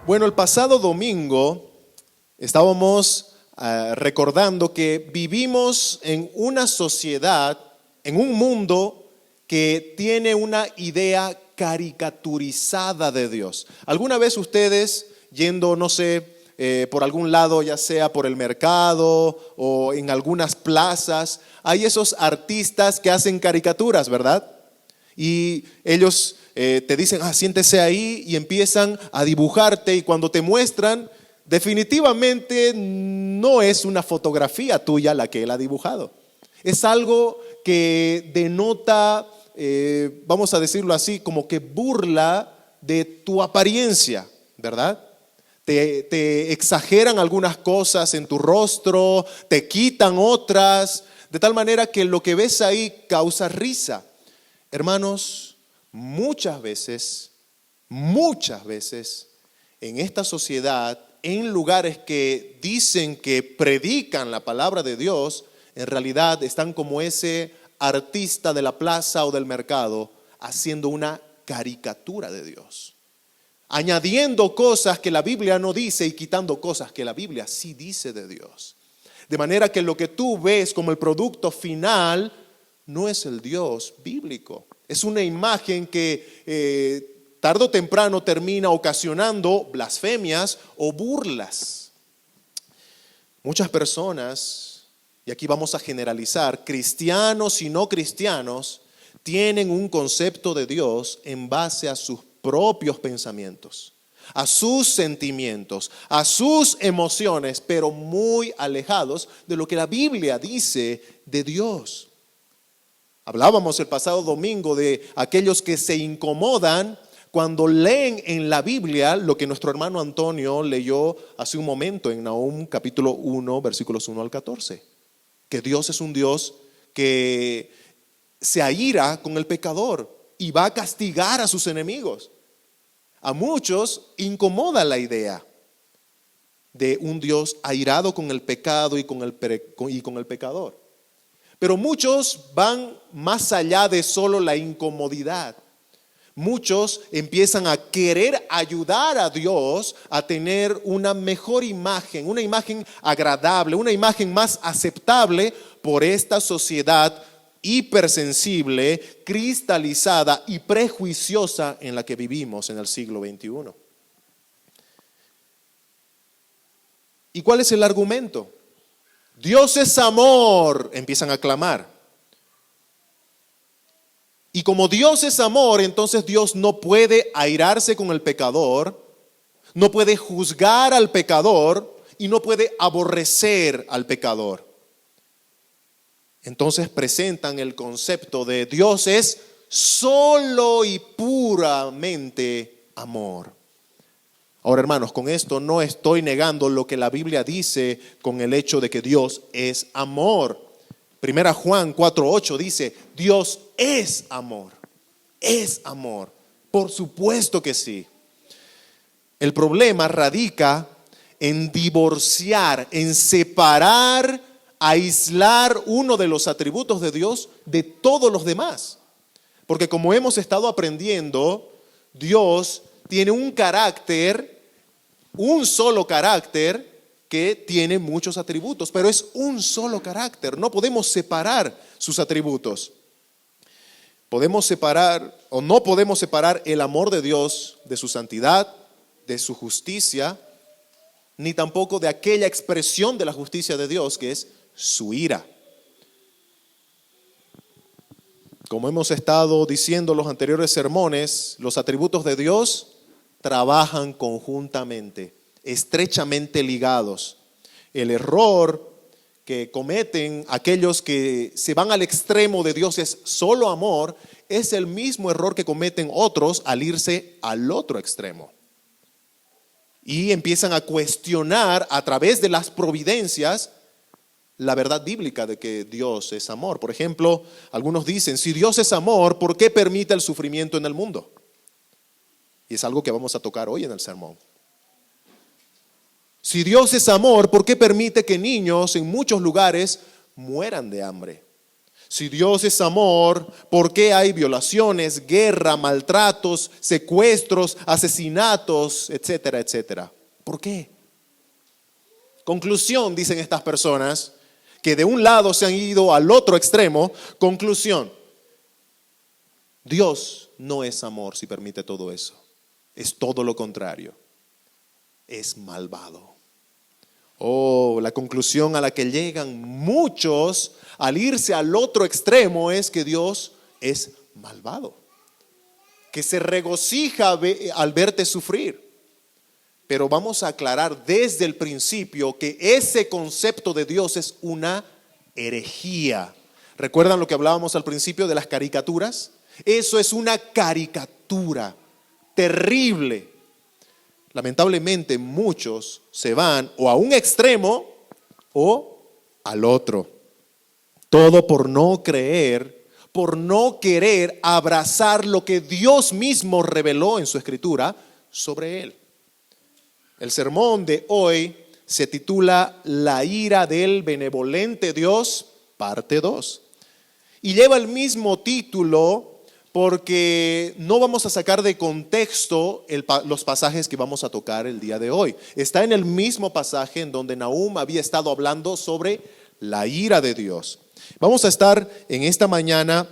Bueno, el pasado domingo estábamos recordando que vivimos en una sociedad, en un mundo que tiene una idea caricaturizada de Dios. ¿Alguna vez ustedes yendo, no sé, por algún lado, ya sea por el mercado o en algunas plazas, hay esos artistas que hacen caricaturas, ¿verdad? Y ellos te dicen, siéntese ahí, y empiezan a dibujarte, y cuando te muestran, definitivamente no es una fotografía tuya la que él ha dibujado. Es algo que denota, vamos a decirlo así, como que burla de tu apariencia, ¿verdad? Te exageran algunas cosas en tu rostro, te quitan otras, de tal manera que lo que ves ahí causa risa. Hermanos, muchas veces, en esta sociedad, en lugares que dicen que predican la palabra de Dios, en realidad están como ese artista de la plaza o del mercado haciendo una caricatura de Dios, añadiendo cosas que la Biblia no dice y quitando cosas que la Biblia sí dice de Dios. De manera que lo que tú ves como el producto final no es el Dios bíblico. Es una imagen que tarde o temprano termina ocasionando blasfemias o burlas. Muchas personas, y aquí vamos a generalizar, cristianos y no cristianos, tienen un concepto de Dios en base a sus propios pensamientos, a sus sentimientos, a sus emociones, pero muy alejados de lo que la Biblia dice de Dios. Hablábamos el pasado domingo de aquellos que se incomodan cuando leen en la Biblia lo que nuestro hermano Antonio leyó hace un momento en Nahum capítulo 1, versículos 1 al 14. Que Dios es un Dios que se aira con el pecador y va a castigar a sus enemigos. A muchos incomoda la idea de un Dios airado con el pecado y con el pecador. Pero muchos van más allá de solo la incomodidad. Muchos empiezan a querer ayudar a Dios a tener una mejor imagen, una imagen agradable, una imagen más aceptable por esta sociedad hipersensible, cristalizada y prejuiciosa en la que vivimos en el siglo XXI. ¿Y cuál es el argumento? Dios es amor, empiezan a clamar. Y como Dios es amor, entonces Dios no puede airarse con el pecador, no puede juzgar al pecador y no puede aborrecer al pecador. Entonces presentan el concepto de Dios es solo y puramente amor. Ahora, hermanos, con esto no estoy negando lo que la Biblia dice con el hecho de que Dios es amor. Primera Juan 4:8 dice, Dios es amor, es amor. Por supuesto que sí. El problema radica en divorciar, en separar, aislar uno de los atributos de Dios de todos los demás. Porque como hemos estado aprendiendo, Dios tiene un carácter, un solo carácter que tiene muchos atributos, pero es un solo carácter. No podemos separar sus atributos. Podemos separar o no podemos separar el amor de Dios de su santidad, de su justicia, ni tampoco de aquella expresión de la justicia de Dios que es su ira. Como hemos estado diciendo en los anteriores sermones, los atributos de Dios trabajan conjuntamente, estrechamente ligados. El error que cometen aquellos que se van al extremo de Dios es solo amor, es el mismo error que cometen otros al irse al otro extremo. Y empiezan a cuestionar a través de las providencias la verdad bíblica de que Dios es amor. Por ejemplo, algunos dicen, si Dios es amor, ¿por qué permite el sufrimiento en el mundo? Y es algo que vamos a tocar hoy en el sermón. Si Dios es amor, ¿por qué permite que niños en muchos lugares mueran de hambre? Si Dios es amor, ¿por qué hay violaciones, guerra, maltratos, secuestros, asesinatos, etcétera, etcétera? ¿Por qué? Conclusión, dicen estas personas, que de un lado se han ido al otro extremo. Conclusión: Dios no es amor si permite todo eso. Es todo lo contrario. Es malvado. La conclusión a la que llegan muchos al irse al otro extremo es que Dios es malvado, que se regocija al verte sufrir. Pero vamos a aclarar desde el principio que ese concepto de Dios es una herejía. ¿Recuerdan lo que hablábamos al principio de las caricaturas? Eso es una caricatura terrible. Lamentablemente muchos se van o a un extremo o al otro. Todo por no creer, por no querer abrazar lo que Dios mismo reveló en su escritura sobre él. El sermón de hoy se titula La ira del benevolente Dios, parte 2. Y lleva el mismo título porque no vamos a sacar de contexto los pasajes que vamos a tocar el día de hoy. Está en el mismo pasaje en donde Nahum había estado hablando sobre la ira de Dios. Vamos a estar en esta mañana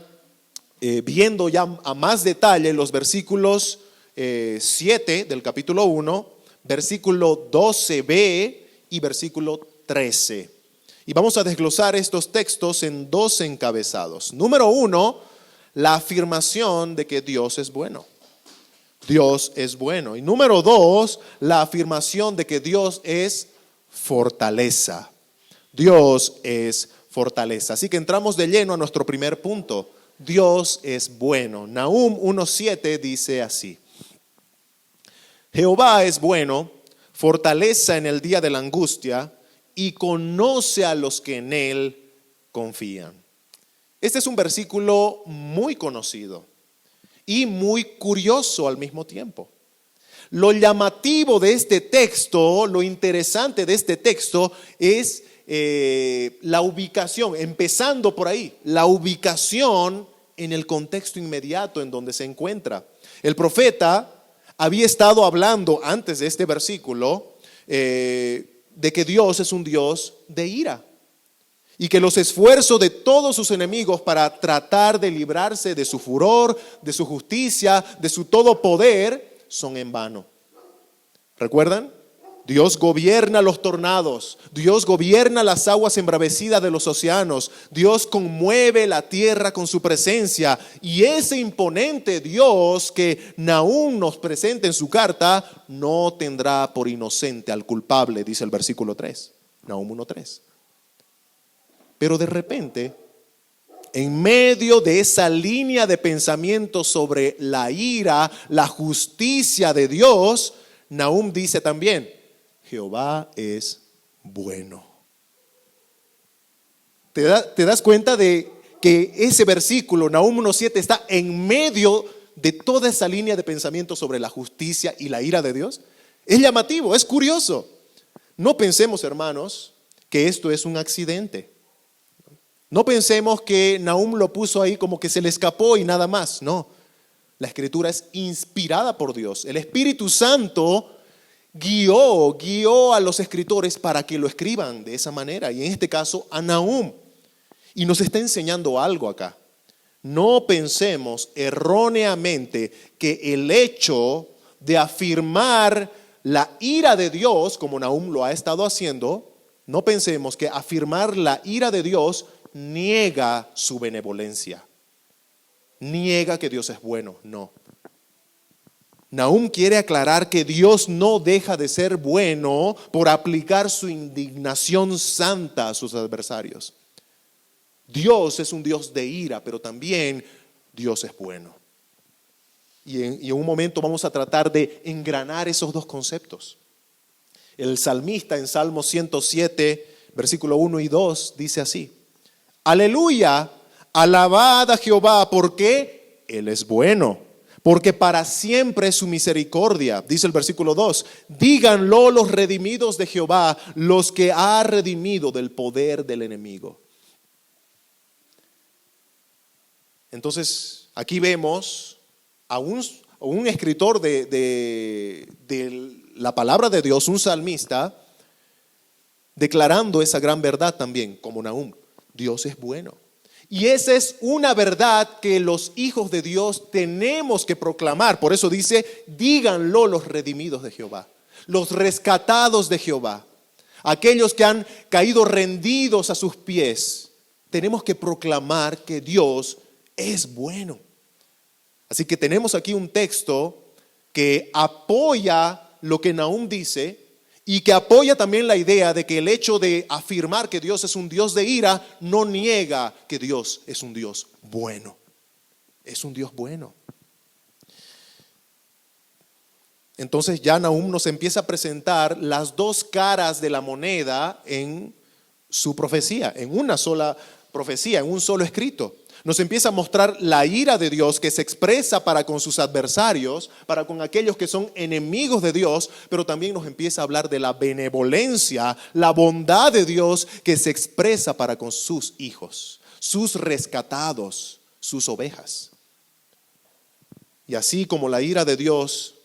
viendo ya a más detalle los versículos 7 del capítulo 1, versículo 12b y versículo 13. Y vamos a desglosar estos textos en dos encabezados. Número 1, la afirmación de que Dios es bueno. Dios es bueno. Y número 2, la afirmación de que Dios es fortaleza. Dios es fortaleza. Así que entramos de lleno a nuestro primer punto. Dios es bueno. Nahum 1:7 dice así: Jehová es bueno, fortaleza en el día de la angustia, y conoce a los que en él confían. Este es un versículo muy conocido y muy curioso al mismo tiempo. Lo llamativo de este texto, lo interesante de este texto es la ubicación, empezando por ahí, la ubicación en el contexto inmediato en donde se encuentra. El profeta había estado hablando antes de este versículo de que Dios es un Dios de ira y que los esfuerzos de todos sus enemigos para tratar de librarse de su furor, de su justicia, de su todo poder, son en vano. ¿Recuerdan? Dios gobierna los tornados, Dios gobierna las aguas embravecidas de los océanos, Dios conmueve la tierra con su presencia, y ese imponente Dios que Nahum nos presenta en su carta no tendrá por inocente al culpable, dice el versículo 3, Nahum 1:3. Pero de repente, en medio de esa línea de pensamiento sobre la ira, la justicia de Dios, Nahum dice también: Jehová es bueno. ¿Te das cuenta de que ese versículo, Nahum 1:7, está en medio de toda esa línea de pensamiento sobre la justicia y la ira de Dios? Es llamativo, es curioso. No pensemos, hermanos, que esto es un accidente. No pensemos que Nahum lo puso ahí como que se le escapó y nada más. No, la escritura es inspirada por Dios. El Espíritu Santo guió a los escritores para que lo escriban de esa manera, y en este caso a Nahum. Y nos está enseñando algo acá. No pensemos erróneamente que el hecho de afirmar la ira de Dios, como Nahum lo ha estado haciendo, no pensemos que afirmar la ira de Dios niega su benevolencia, niega que Dios es bueno. No. Nahum quiere aclarar que Dios no deja de ser bueno por aplicar su indignación santa a sus adversarios. Dios es un Dios de ira, pero también Dios es bueno. Y en un momento vamos a tratar de engranar esos dos conceptos. El salmista en Salmo 107, versículo 1 y 2, dice así: Aleluya, alabad a Jehová, porque Él es bueno, porque para siempre es su misericordia. Dice el versículo 2, díganlo los redimidos de Jehová, los que ha redimido del poder del enemigo. Entonces, aquí vemos a un escritor de la palabra de Dios, un salmista, declarando esa gran verdad también, como Nahum. Dios es bueno. Y esa es una verdad que los hijos de Dios tenemos que proclamar. Por eso dice, díganlo los redimidos de Jehová, los rescatados de Jehová, aquellos que han caído rendidos a sus pies. Tenemos que proclamar que Dios es bueno. Así que tenemos aquí un texto que apoya lo que Nahum dice y que apoya también la idea de que el hecho de afirmar que Dios es un Dios de ira no niega que Dios es un Dios bueno. Es un Dios bueno. Entonces ya Nahum nos empieza a presentar las dos caras de la moneda en su profecía, en una sola profecía, en un solo escrito. Nos empieza a mostrar la ira de Dios que se expresa para con sus adversarios, para con aquellos que son enemigos de Dios, pero también nos empieza a hablar de la benevolencia, la bondad de Dios que se expresa para con sus hijos, sus rescatados, sus ovejas. Y así como la ira de Dios,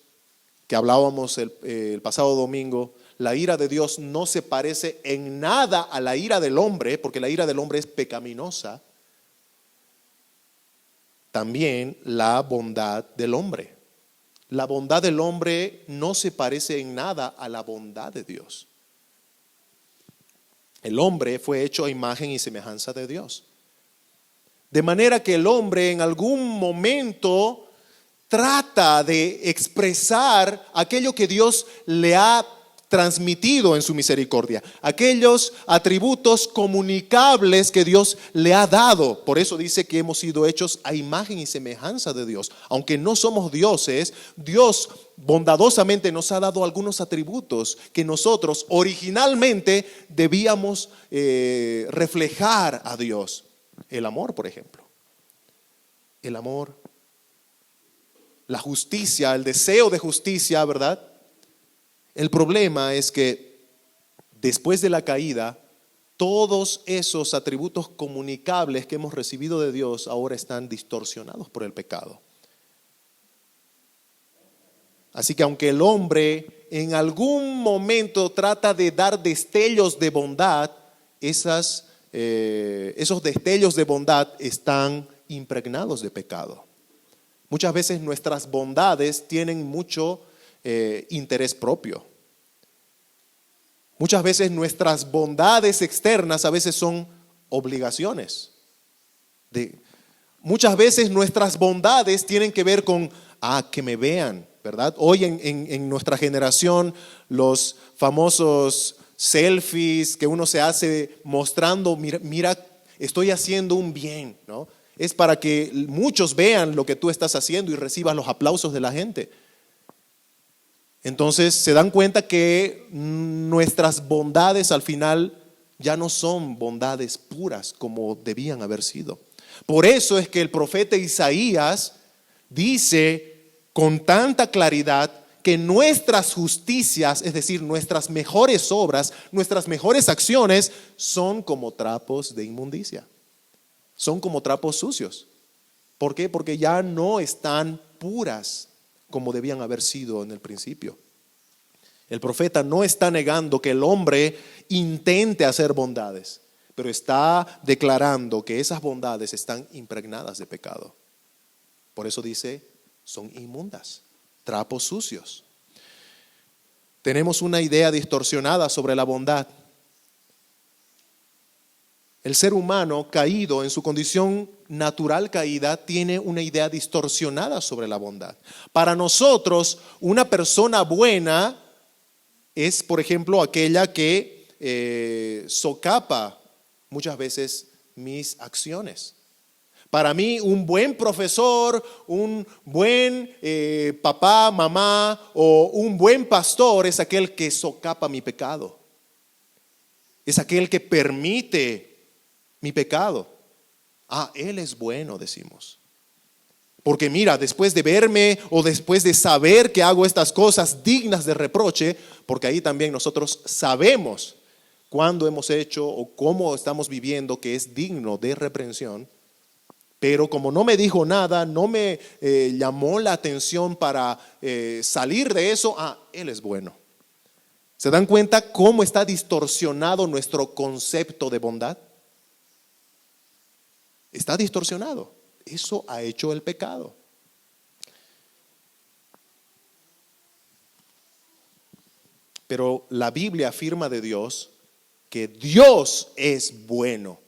que hablábamos el pasado domingo, la ira de Dios no se parece en nada a la ira del hombre, porque la ira del hombre es pecaminosa. También la bondad del hombre. La bondad del hombre no se parece en nada a la bondad de Dios. El hombre fue hecho a imagen y semejanza de Dios. De manera que el hombre en algún momento trata de expresar aquello que Dios le ha transmitido en su misericordia, aquellos atributos comunicables que Dios le ha dado. Por eso dice que hemos sido hechos a imagen y semejanza de Dios. Aunque no somos dioses, Dios bondadosamente nos ha dado algunos atributos que nosotros originalmente debíamos reflejar a Dios. El amor, por ejemplo. El amor, la justicia, el deseo de justicia, ¿verdad? El problema es que después de la caída, todos esos atributos comunicables que hemos recibido de Dios ahora están distorsionados por el pecado. Así que aunque el hombre en algún momento trata de dar destellos de bondad, esos destellos de bondad están impregnados de pecado. Muchas veces nuestras bondades tienen mucho interés propio. Muchas veces nuestras bondades externas a veces son obligaciones. Muchas veces nuestras bondades tienen que ver con que me vean, ¿verdad? Hoy en nuestra generación los famosos selfies que uno se hace mostrando, mira, estoy haciendo un bien, ¿no? Es para que muchos vean lo que tú estás haciendo y recibas los aplausos de la gente. Entonces se dan cuenta que nuestras bondades al final ya no son bondades puras como debían haber sido. Por eso es que el profeta Isaías dice con tanta claridad que nuestras justicias, es decir, nuestras mejores obras, nuestras mejores acciones, son como trapos de inmundicia. Son como trapos sucios. ¿Por qué? Porque ya no están puras como debían haber sido en el principio. El profeta no está negando que el hombre intente hacer bondades, pero está declarando que esas bondades están impregnadas de pecado. Por eso dice, son inmundas, trapos sucios. Tenemos una idea distorsionada sobre la bondad. El ser humano caído en su condición natural caída tiene una idea distorsionada sobre la bondad. Para nosotros, una persona buena es, por ejemplo, aquella que socapa muchas veces mis acciones. Para mí, un buen profesor, un buen papá, mamá o un buen pastor es aquel que socapa mi pecado. Es aquel que permite mi pecado. Él es bueno, decimos. Porque mira, después de verme o después de saber que hago estas cosas dignas de reproche, porque ahí también nosotros sabemos cuándo hemos hecho o cómo estamos viviendo que es digno de reprensión. Pero como no me dijo nada, no me llamó la atención para salir de eso, Él es bueno. ¿Se dan cuenta cómo está distorsionado nuestro concepto de bondad? Está distorsionado. Eso ha hecho el pecado. Pero la Biblia afirma de Dios que Dios es bueno.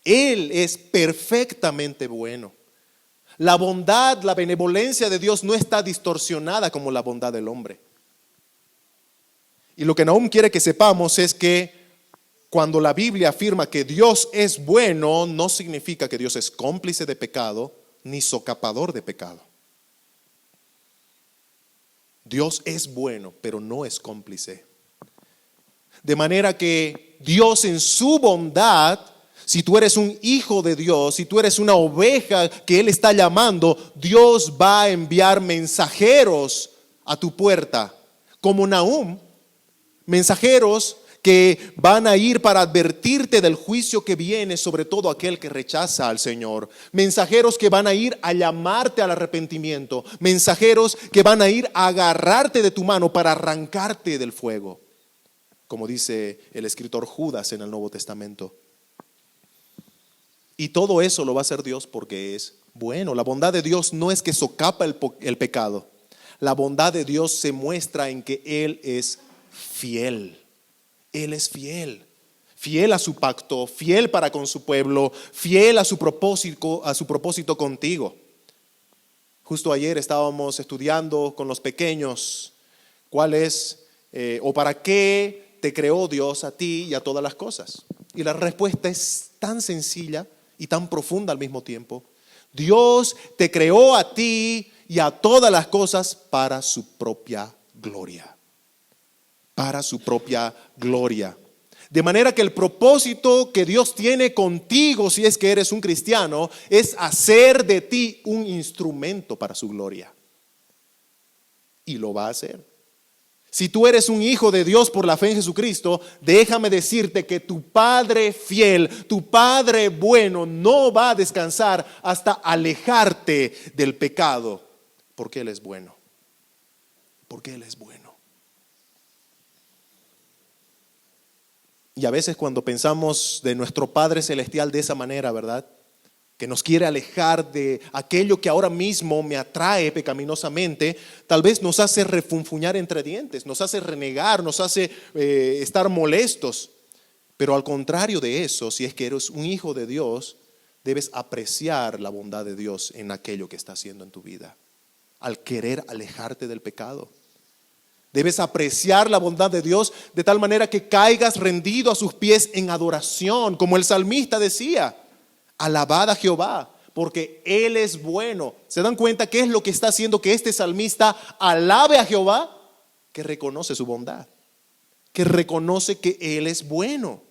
Él es perfectamente bueno. La bondad, la benevolencia de Dios no está distorsionada como la bondad del hombre. Y lo que Nahum quiere que sepamos es que cuando la Biblia afirma que Dios es bueno, no significa que Dios es cómplice de pecado ni socapador de pecado. Dios es bueno, pero no es cómplice. De manera que Dios en su bondad, si tú eres un hijo de Dios, si tú eres una oveja que Él está llamando, Dios va a enviar mensajeros a tu puerta, como Nahum, mensajeros que van a ir para advertirte del juicio que viene sobre todo aquel que rechaza al Señor. Mensajeros que van a ir a llamarte al arrepentimiento. Mensajeros que van a ir a agarrarte de tu mano para arrancarte del fuego, como dice el escritor Judas en el Nuevo Testamento. Y todo eso lo va a hacer Dios porque es bueno. La bondad de Dios no es que socapa el pecado. La bondad de Dios se muestra en que Él es fiel. Él es fiel. Fiel a su pacto, fiel para con su pueblo, fiel a su propósito contigo. Justo ayer estábamos estudiando con los pequeños cuál es o para qué te creó Dios a ti y a todas las cosas. Y la respuesta es tan sencilla y tan profunda al mismo tiempo. Dios te creó a ti y a todas las cosas para su propia gloria. Para su propia gloria. De manera que el propósito que Dios tiene contigo, si es que eres un cristiano, es hacer de ti un instrumento para su gloria. Y lo va a hacer. Si tú eres un hijo de Dios por la fe en Jesucristo, déjame decirte que tu Padre fiel, tu Padre bueno, no va a descansar hasta alejarte del pecado, porque Él es bueno. Porque Él es bueno. Y a veces cuando pensamos de nuestro Padre Celestial de esa manera, ¿verdad? Que nos quiere alejar de aquello que ahora mismo me atrae pecaminosamente, tal vez nos hace refunfuñar entre dientes, nos hace renegar, nos hace estar molestos. Pero al contrario de eso, si es que eres un hijo de Dios, debes apreciar la bondad de Dios en aquello que está haciendo en tu vida, al querer alejarte del pecado. Debes apreciar la bondad de Dios de tal manera que caigas rendido a sus pies en adoración, como el salmista decía: alabad a Jehová, porque Él es bueno. ¿Se dan cuenta qué es lo que está haciendo que este salmista alabe a Jehová? Que reconoce su bondad, que reconoce que Él es bueno,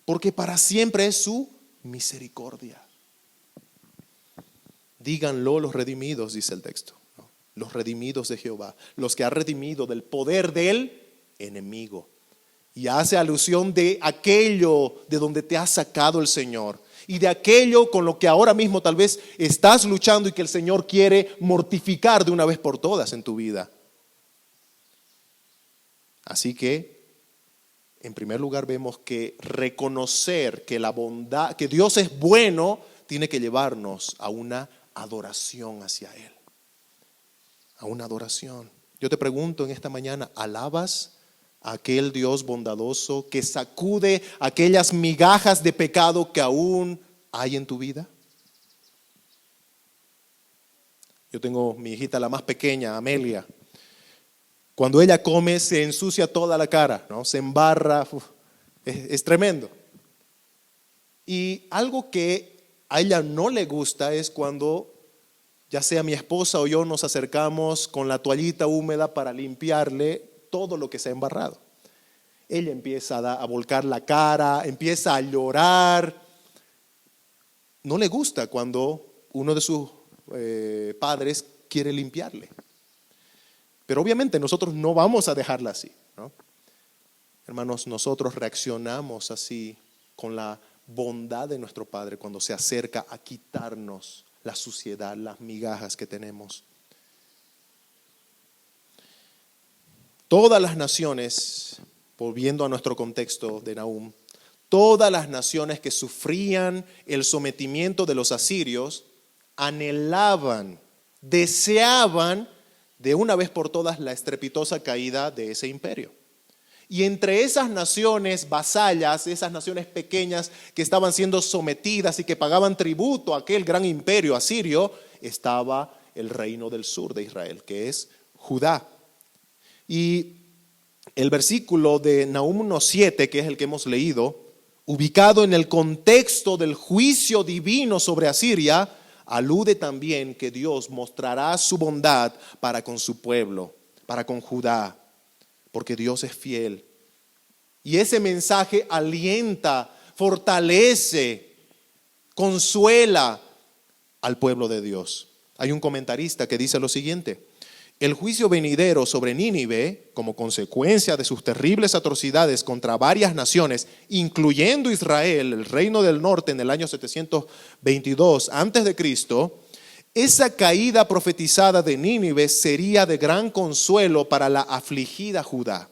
porque para siempre es su misericordia. Díganlo los redimidos, dice el texto. Los redimidos de Jehová, los que ha redimido del poder del enemigo. Y hace alusión de aquello de donde te ha sacado el Señor y de aquello con lo que ahora mismo tal vez estás luchando y que el Señor quiere mortificar de una vez por todas en tu vida. Así que, en primer lugar, vemos que reconocer que la bondad, que Dios es bueno, tiene que llevarnos a una adoración hacia Él. A una adoración. Yo te pregunto en esta mañana, ¿alabas a aquel Dios bondadoso que sacude aquellas migajas de pecado que aún hay en tu vida? Yo tengo mi hijita, la más pequeña, Amelia. Cuando ella come se ensucia toda la cara, ¿no? Se embarra, es tremendo. Y algo que a ella no le gusta es cuando ya sea mi esposa o yo nos acercamos con la toallita húmeda para limpiarle todo lo que se ha embarrado. Ella empieza a volcar la cara, empieza a llorar. No le gusta cuando uno de sus padres quiere limpiarle. Pero obviamente nosotros no vamos a dejarla así, ¿no? Hermanos, nosotros reaccionamos así con la bondad de nuestro Padre cuando se acerca a quitarnos la suciedad, las migajas que tenemos. Todas las naciones, volviendo a nuestro contexto de Nahum, todas las naciones que sufrían el sometimiento de los asirios anhelaban, deseaban de una vez por todas la estrepitosa caída de ese imperio. Y entre esas naciones vasallas, esas naciones pequeñas que estaban siendo sometidas y que pagaban tributo a aquel gran imperio asirio, estaba el reino del sur de Israel, que es Judá. Y el versículo de Nahum 1:7, que es el que hemos leído, ubicado en el contexto del juicio divino sobre Asiria, alude también que Dios mostrará su bondad para con su pueblo, para con Judá, porque Dios es fiel. Y ese mensaje alienta, fortalece, consuela al pueblo de Dios. Hay un comentarista que dice lo siguiente: el juicio venidero sobre Nínive, como consecuencia de sus terribles atrocidades contra varias naciones, incluyendo Israel, el reino del norte, en el año 722 a.C., esa caída profetizada de Nínive sería de gran consuelo para la afligida Judá,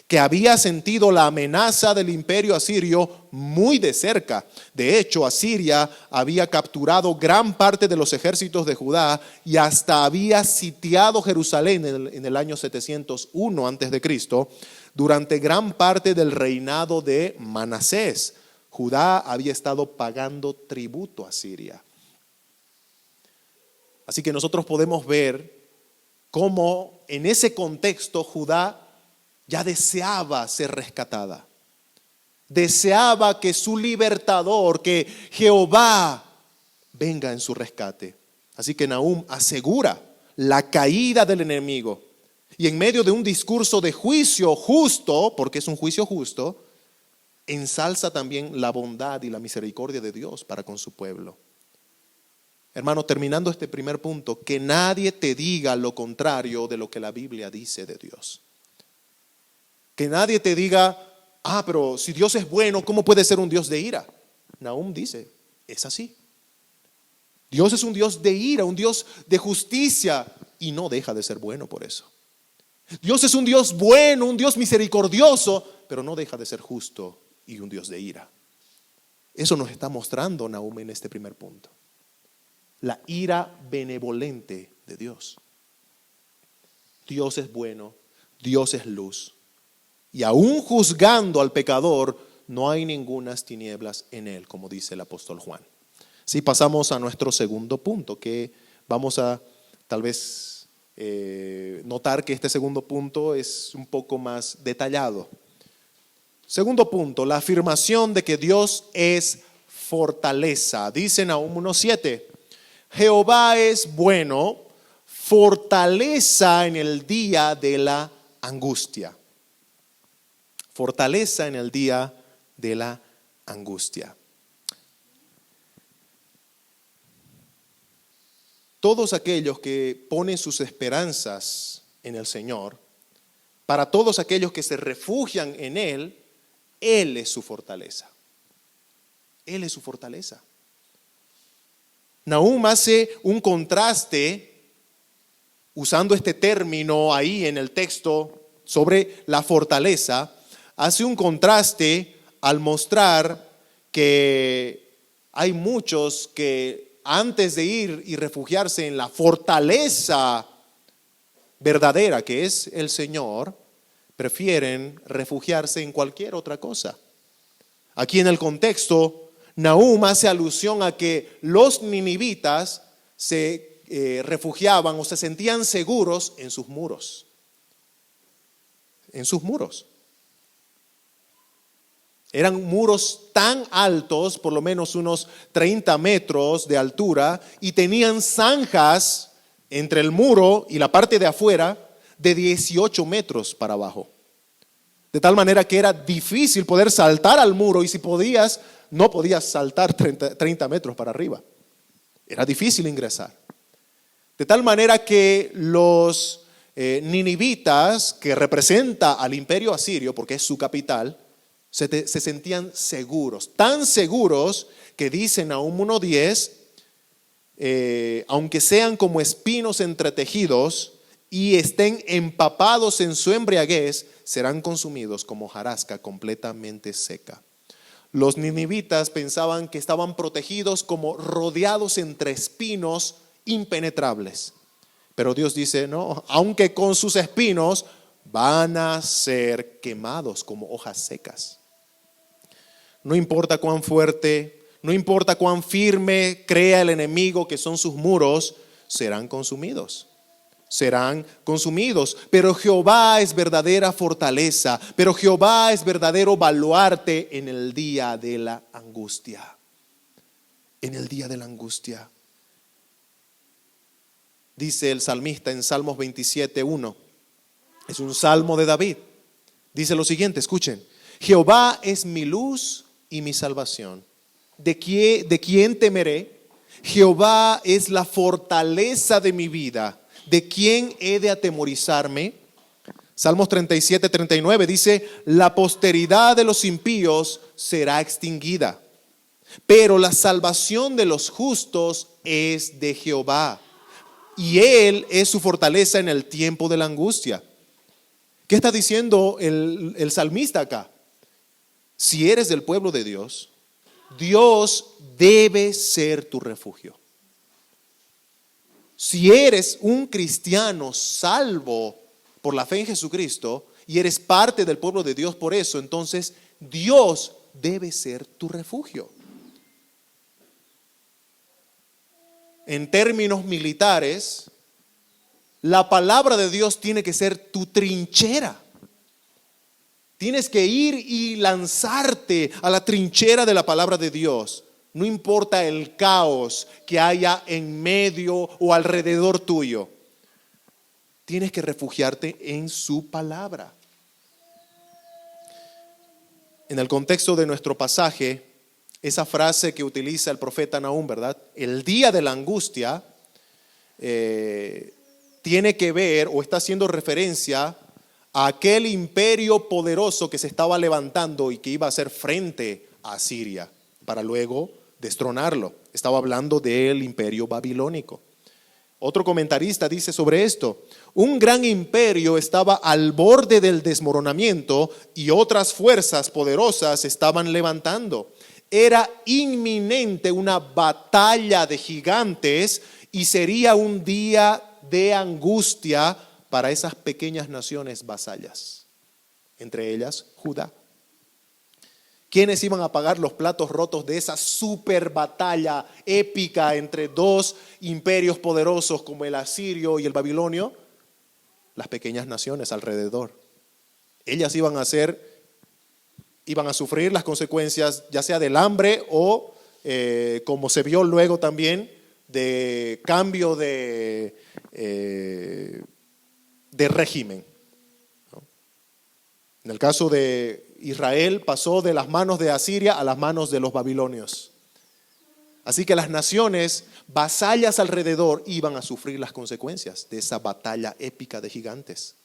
que había sentido la amenaza del imperio asirio muy de cerca. De hecho, Asiria había capturado gran parte de los ejércitos de Judá y hasta había sitiado Jerusalén en el año 701 a.C., durante gran parte del reinado de Manasés. Judá había estado pagando tributo a Siria. Así que nosotros podemos ver cómo en ese contexto Judá ya deseaba ser rescatada. Deseaba que su libertador, que Jehová, venga en su rescate. Así que Nahum asegura la caída del enemigo. Y en medio de un discurso de juicio justo, porque es un juicio justo, ensalza también la bondad y la misericordia de Dios para con su pueblo. Hermano, terminando este primer punto, que nadie te diga lo contrario de lo que la Biblia dice de Dios. Que nadie te diga, pero si Dios es bueno, ¿cómo puede ser un Dios de ira? Nahum dice, es así. Dios es un Dios de ira, un Dios de justicia, y no deja de ser bueno por eso. Dios es un Dios bueno, un Dios misericordioso, pero no deja de ser justo y un Dios de ira. Eso nos está mostrando Nahum en este primer punto. La ira benevolente de Dios. Dios es bueno, Dios es luz. Y aún juzgando al pecador, no hay ningunas tinieblas en él, como dice el apóstol Juan. Si pasamos a nuestro segundo punto, que vamos a tal vez notar que este segundo punto es un poco más detallado. Segundo punto, la afirmación de que Dios es fortaleza. Dice Nahum 1:7, Jehová es bueno, fortaleza en el día de la angustia. Fortaleza en el día de la angustia. Todos aquellos que ponen sus esperanzas en el Señor, para todos aquellos que se refugian en Él, Él es su fortaleza. Él es su fortaleza. Nahum hace un contraste, usando este término ahí en el texto sobre la fortaleza, hace un contraste al mostrar que hay muchos que antes de ir y refugiarse en la fortaleza verdadera que es el Señor, prefieren refugiarse en cualquier otra cosa. Aquí en el contexto, Nahum hace alusión a que los ninivitas se refugiaban o se sentían seguros en sus muros. En sus muros. Eran muros tan altos, por lo menos unos 30 metros de altura, y tenían zanjas entre el muro y la parte de afuera de 18 metros para abajo. De tal manera que era difícil poder saltar al muro, y si podías, no podías saltar 30 metros para arriba. Era difícil ingresar. De tal manera que los ninivitas, que representa al imperio asirio, porque es su capital, Se sentían seguros, tan seguros que dice Nahum 1:10, aunque sean como espinos entretejidos y estén empapados en su embriaguez, serán consumidos como hojarasca completamente seca. Los ninivitas pensaban que estaban protegidos como rodeados entre espinos impenetrables. Pero Dios dice, no, aunque con sus espinos van a ser quemados como hojas secas. No importa cuán fuerte, no importa cuán firme crea el enemigo que son sus muros, serán consumidos. Serán consumidos. Pero Jehová es verdadera fortaleza, pero Jehová es verdadero baluarte en el día de la angustia. En el día de la angustia. Dice el salmista en Salmos 27:1. Es un salmo de David. Dice lo siguiente, escuchen. Jehová es mi luz y mi salvación. ¿De quién temeré? Jehová es la fortaleza de mi vida. ¿De quién he de atemorizarme? Salmos 37:39 dice, la posteridad de los impíos será extinguida, pero la salvación de los justos es de Jehová, y Él es su fortaleza en el tiempo de la angustia. ¿Qué está diciendo el salmista acá? Si eres del pueblo de Dios, Dios debe ser tu refugio. Si eres un cristiano salvo por la fe en Jesucristo y eres parte del pueblo de Dios por eso, entonces Dios debe ser tu refugio. En términos militares, la palabra de Dios tiene que ser tu trinchera. Tienes que ir y lanzarte a la trinchera de la palabra de Dios. No importa el caos que haya en medio o alrededor tuyo. Tienes que refugiarte en su palabra. En el contexto de nuestro pasaje, esa frase que utiliza el profeta Nahum, ¿verdad? El día de la angustia tiene que ver o está haciendo referencia a aquel imperio poderoso que se estaba levantando y que iba a hacer frente a Asiria para luego destronarlo. Estaba hablando del imperio babilónico. Otro comentarista dice sobre esto: un gran imperio estaba al borde del desmoronamiento y otras fuerzas poderosas estaban levantando. Era inminente una batalla de gigantes y sería un día de angustia para esas pequeñas naciones vasallas, entre ellas Judá. ¿Quiénes iban a pagar los platos rotos de esa super batalla épica entre dos imperios poderosos como el asirio y el babilonio? Las pequeñas naciones alrededor. Ellas iban a sufrir las consecuencias ya sea del hambre o como se vio luego también de cambio de régimen. En el caso de Israel pasó de las manos de Asiria a las manos de los babilonios. Así que las naciones vasallas alrededor iban a sufrir las consecuencias de esa batalla épica de gigantes.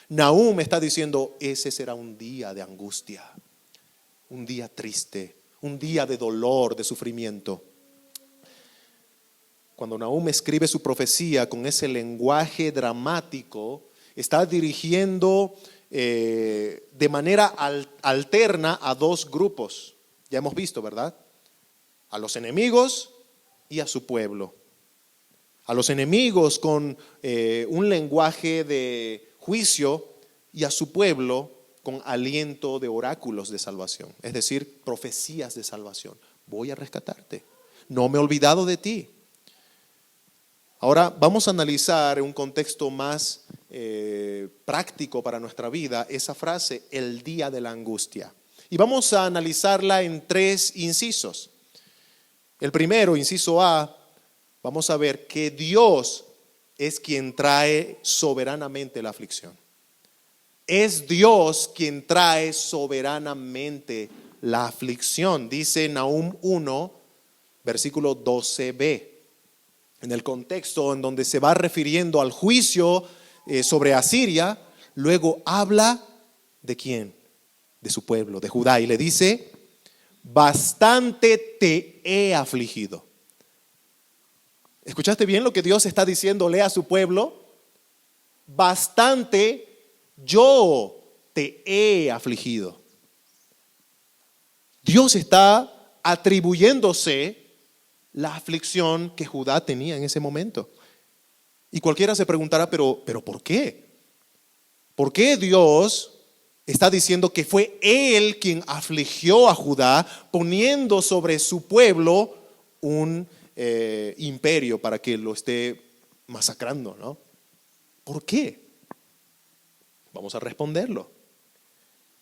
Nahum está diciendo, ese será un día de angustia, un día triste, un día de dolor, de sufrimiento. Cuando Nahum escribe su profecía con ese lenguaje dramático, está dirigiendo de manera alterna a dos grupos. Ya hemos visto, ¿verdad? A los enemigos y a su pueblo. A los enemigos con un lenguaje de juicio y a su pueblo con aliento de oráculos de salvación, es decir, profecías de salvación. Voy a rescatarte, no me he olvidado de ti. Ahora vamos a analizar en un contexto más práctico para nuestra vida esa frase, el día de la angustia. Y vamos a analizarla en tres incisos. El primero, inciso A, vamos a ver que Dios es quien trae soberanamente la aflicción. Es Dios quien trae soberanamente la aflicción. Dice Nahum 1, versículo 12b. En el contexto en donde se va refiriendo al juicio sobre Asiria, luego habla ¿de quién? de su pueblo, de Judá, y le dice, bastante te he afligido. ¿Escuchaste bien lo que Dios está diciéndole a su pueblo? Bastante yo te he afligido. Dios está atribuyéndose la aflicción que Judá tenía en ese momento. Y cualquiera se preguntará, pero ¿por qué? ¿Por qué Dios está diciendo que fue Él quien afligió a Judá, poniendo sobre su pueblo un imperio para que lo esté masacrando, ¿no? ¿Por qué? Vamos a responderlo.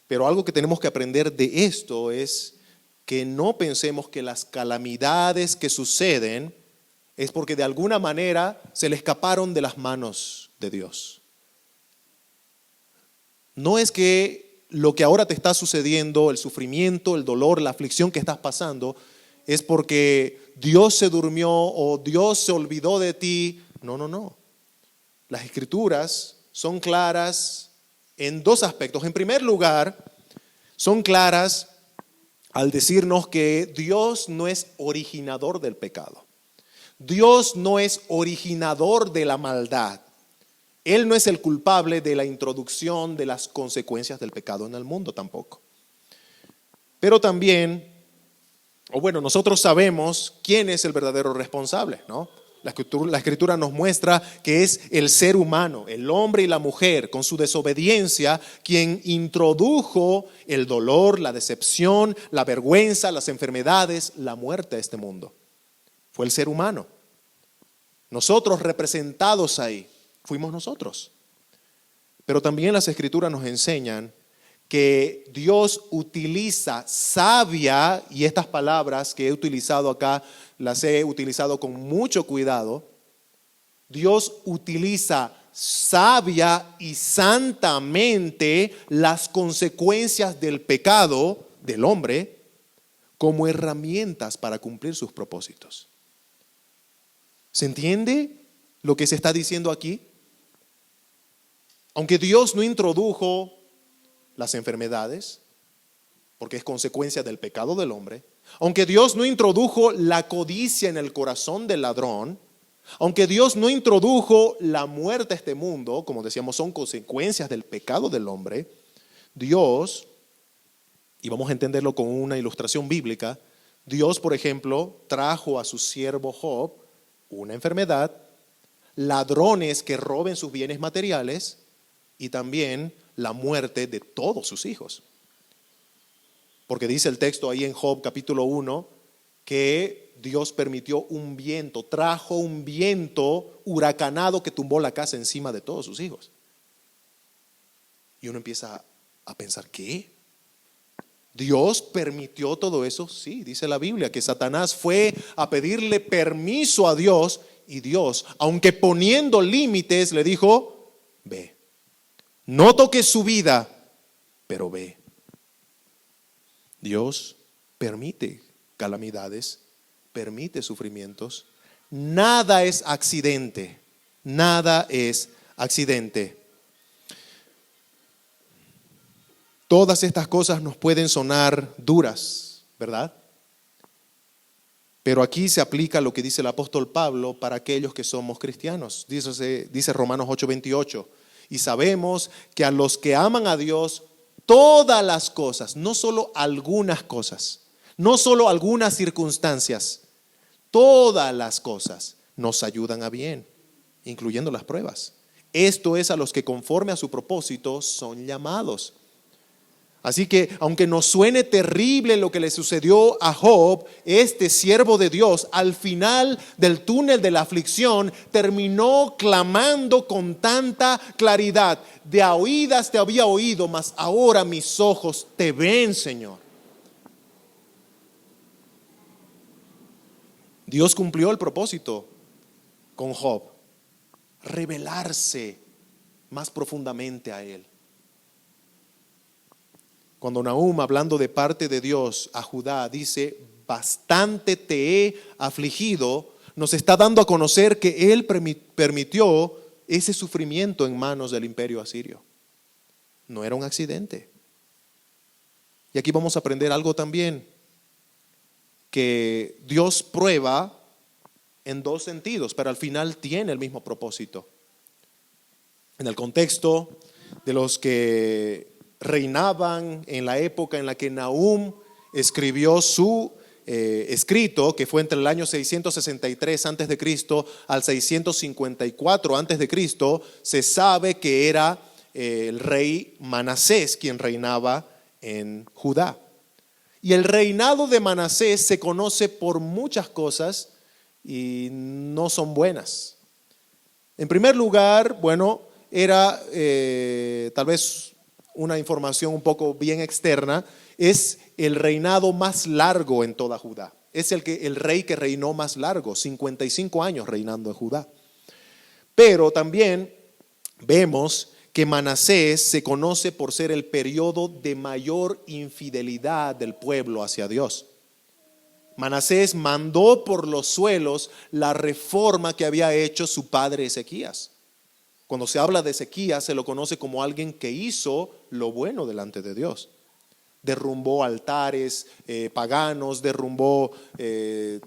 Pero algo que tenemos que aprender de esto es que no pensemos que las calamidades que suceden es porque de alguna manera se le escaparon de las manos de Dios. No es que lo que ahora te está sucediendo, el sufrimiento, el dolor, la aflicción que estás pasando, es porque Dios se durmió o Dios se olvidó de ti. No. Las Escrituras son claras en dos aspectos. En primer lugar, son claras al decirnos que Dios no es originador del pecado. Dios no es originador de la maldad. Él no es el culpable de la introducción de las consecuencias del pecado en el mundo tampoco. Pero también, nosotros sabemos quién es el verdadero responsable, ¿no? La Escritura nos muestra que es el ser humano, el hombre y la mujer, con su desobediencia, quien introdujo el dolor, la decepción, la vergüenza, las enfermedades, la muerte a este mundo. Fue el ser humano. Nosotros representados ahí, fuimos nosotros. Pero también las Escrituras nos enseñan que Dios utiliza sabia, y estas palabras que he utilizado acá, las he utilizado con mucho cuidado. Dios utiliza sabia y santamente las consecuencias del pecado del hombre como herramientas para cumplir sus propósitos. ¿Se entiende lo que se está diciendo aquí? Aunque Dios no introdujo las enfermedades, porque es consecuencia del pecado del hombre, aunque Dios no introdujo la codicia en el corazón del ladrón, aunque Dios no introdujo la muerte a este mundo, como decíamos, son consecuencias del pecado del hombre, Dios, y vamos a entenderlo con una ilustración bíblica, Dios, por ejemplo, trajo a su siervo Job una enfermedad, ladrones que roben sus bienes materiales y también la muerte de todos sus hijos. Porque dice el texto ahí en Job capítulo 1 que Dios permitió un viento, trajo un viento huracanado que tumbó la casa encima de todos sus hijos. Y uno empieza a pensar, ¿qué? ¿Dios permitió todo eso? Sí, dice la Biblia que Satanás fue a pedirle permiso a Dios y Dios, aunque poniendo límites, le dijo, ve. No toques su vida, pero ve. Dios permite calamidades, permite sufrimientos. Nada es accidente, nada es accidente. Todas estas cosas nos pueden sonar duras, ¿verdad? Pero aquí se aplica lo que dice el apóstol Pablo para aquellos que somos cristianos. Dice Romanos 8:28. Y sabemos que a los que aman a Dios, todas las cosas, no solo algunas cosas, no solo algunas circunstancias, todas las cosas nos ayudan a bien, incluyendo las pruebas. Esto es a los que conforme a su propósito son llamados. Así que aunque nos suene terrible lo que le sucedió a Job, este siervo de Dios al final del túnel de la aflicción terminó clamando con tanta claridad: de a oídas te había oído, mas ahora mis ojos te ven, Señor. Dios cumplió el propósito con Job, revelarse más profundamente a él. Cuando Nahum, hablando de parte de Dios a Judá, dice, bastante te he afligido, nos está dando a conocer que Él permitió ese sufrimiento en manos del imperio asirio. No era un accidente. Y aquí vamos a aprender algo también, que Dios prueba en dos sentidos, pero al final tiene el mismo propósito. En el contexto de los que reinaban en la época en la que Nahum escribió su escrito, que fue entre el año 663 antes de Cristo al 654 antes de Cristo, se sabe que era el rey Manasés quien reinaba en Judá. Y el reinado de Manasés se conoce por muchas cosas y no son buenas. En primer lugar, bueno, era tal vez una información un poco bien externa, es el reinado más largo en toda Judá. Es el rey que reinó más largo, 55 años reinando en Judá. Pero también vemos que Manasés se conoce por ser el periodo de mayor infidelidad del pueblo hacia Dios. Manasés mandó por los suelos la reforma que había hecho su padre Ezequías. Cuando se habla de Ezequías, se lo conoce como alguien que hizo lo bueno delante de Dios. Derrumbó altares paganos, derrumbó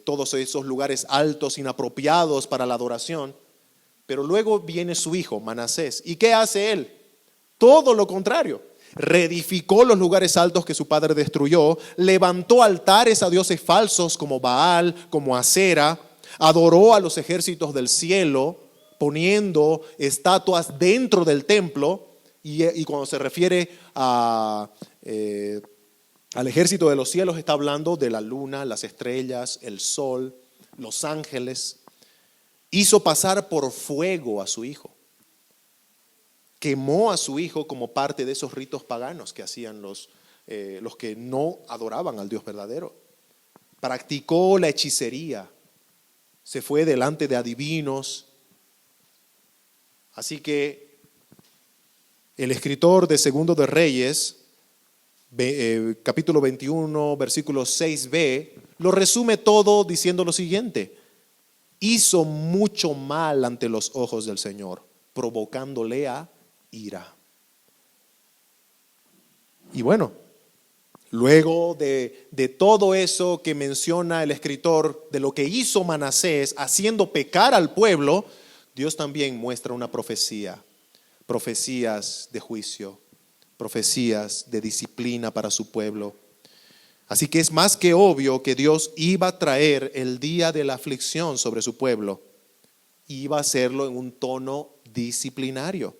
todos esos lugares altos, inapropiados para la adoración. Pero luego viene su hijo, Manasés. ¿Y qué hace él? Todo lo contrario. Reedificó los lugares altos que su padre destruyó, levantó altares a dioses falsos como Baal, como Acera, adoró a los ejércitos del cielo, poniendo estatuas dentro del templo, y cuando se refiere al ejército de los cielos está hablando de la luna, las estrellas, el sol, los ángeles. Hizo pasar por fuego a su hijo. Quemó a su hijo como parte de esos ritos paganos que hacían los que no adoraban al Dios verdadero. Practicó la hechicería. Se fue delante de adivinos. Así que el escritor de Segundo de Reyes, capítulo 21, versículo 6b, lo resume todo diciendo lo siguiente: hizo mucho mal ante los ojos del Señor, provocándole a ira. Y bueno, luego de todo eso que menciona el escritor, de lo que hizo Manasés haciendo pecar al pueblo, Dios también muestra una profecía, profecías de juicio, profecías de disciplina para su pueblo. Así que es más que obvio que Dios iba a traer el día de la aflicción sobre su pueblo. Iba a hacerlo en un tono disciplinario.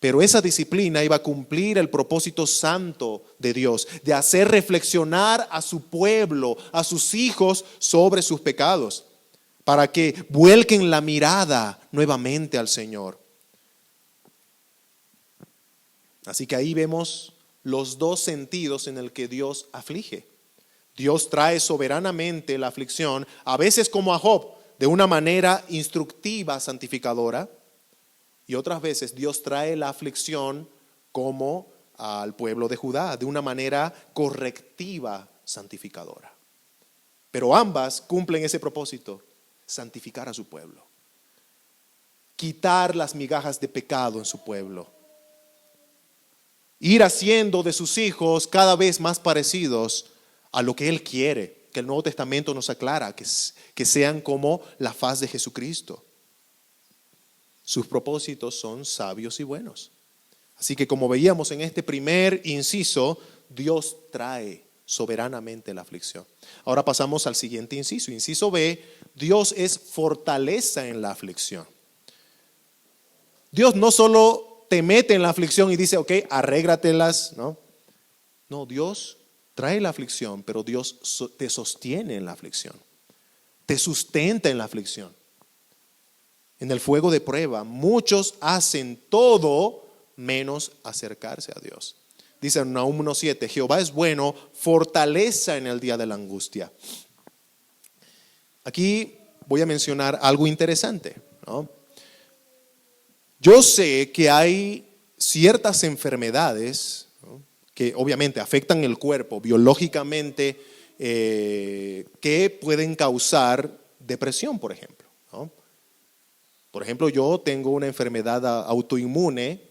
Pero esa disciplina iba a cumplir el propósito santo de Dios, de hacer reflexionar a su pueblo, a sus hijos, sobre sus pecados, para que vuelquen la mirada nuevamente al Señor. Así que ahí vemos los dos sentidos en el que Dios aflige. Dios trae soberanamente la aflicción, a veces como a Job, de una manera instructiva, santificadora, y otras veces Dios trae la aflicción como al pueblo de Judá, de una manera correctiva, santificadora. Pero ambas cumplen ese propósito: santificar a su pueblo, quitar las migajas de pecado en su pueblo, ir haciendo de sus hijos cada vez más parecidos a lo que Él quiere, que el Nuevo Testamento nos aclara, que sean como la faz de Jesucristo. Sus propósitos son sabios y buenos. Así que, como veíamos en este primer inciso, Dios trae soberanamente la aflicción. Ahora pasamos al siguiente inciso. Inciso B: Dios es fortaleza en la aflicción. Dios no solo te mete en la aflicción y dice, ok, arréglatelas, ¿no? No, Dios trae la aflicción, pero Dios te sostiene en la aflicción, te sustenta en la aflicción. En el fuego de prueba, muchos hacen todo menos acercarse a Dios. Dice en Nahum 1:7, Jehová es bueno, fortaleza en el día de la angustia. Aquí voy a mencionar algo interesante, ¿no? Yo sé que hay ciertas enfermedades, ¿no?, que obviamente afectan el cuerpo biológicamente, que pueden causar depresión, por ejemplo, ¿no? Por ejemplo, yo tengo una enfermedad autoinmune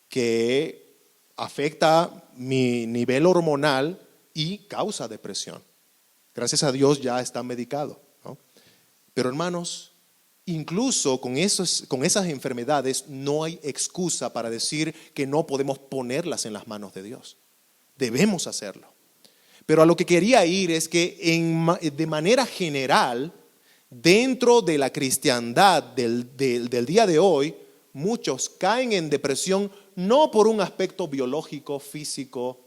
que afecta mi nivel hormonal y causa depresión. Gracias a Dios ya está medicado, ¿no? Pero hermanos, incluso con esas enfermedades no hay excusa para decir que no podemos ponerlas en las manos de Dios. Debemos hacerlo. Pero a lo que quería ir es que de manera general, dentro de la cristiandad del día de hoy, muchos caen en depresión no por un aspecto biológico, físico,